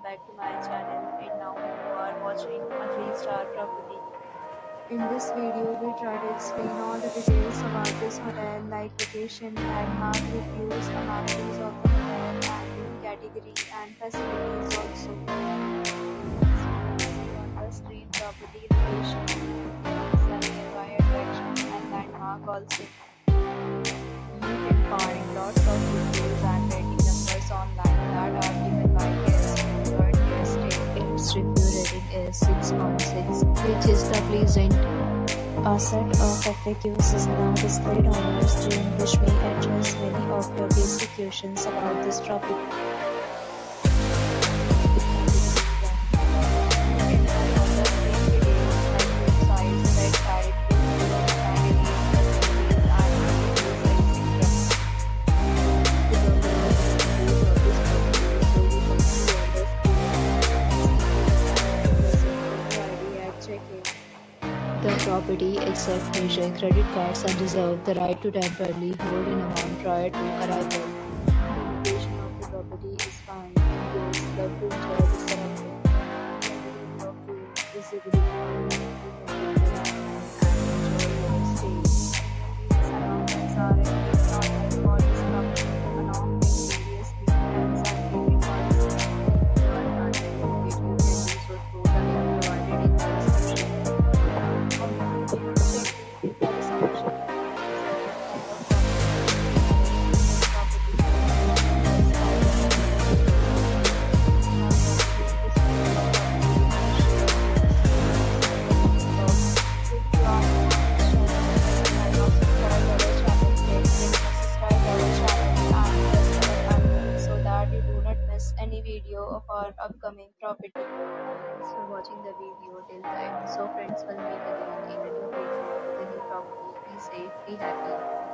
back to my channel. And now you are watching a 3-star property. In this video, we try to explain all the details about this hotel, like location, landmark reviews, amenities of the hotel, and room category and facilities also. On the street property location, some nearby attractions and landmark also. You can find lots of reviews and rating numbers online that are given by guests who enjoyed their stay. Its review rating is 6.6, which is the pleasant. A set of FAQs is now displayed on your screen, which may address many of your basic questions about this property. The property accepts major credit cards and reserves the right to temporarily hold an amount prior to arrival. The location of the property is fine. Guests love to enjoy the surroundings. The of view, visibility, and enjoy your stay. Surroundings are excellent for this property, along with various weekends and gaming policies. You are granted to get you can use your through the link provided in the description. Any video of our upcoming property. Thanks for watching the video till the end. So friends, will meet again in a new video with a new property. Be safe, be happy.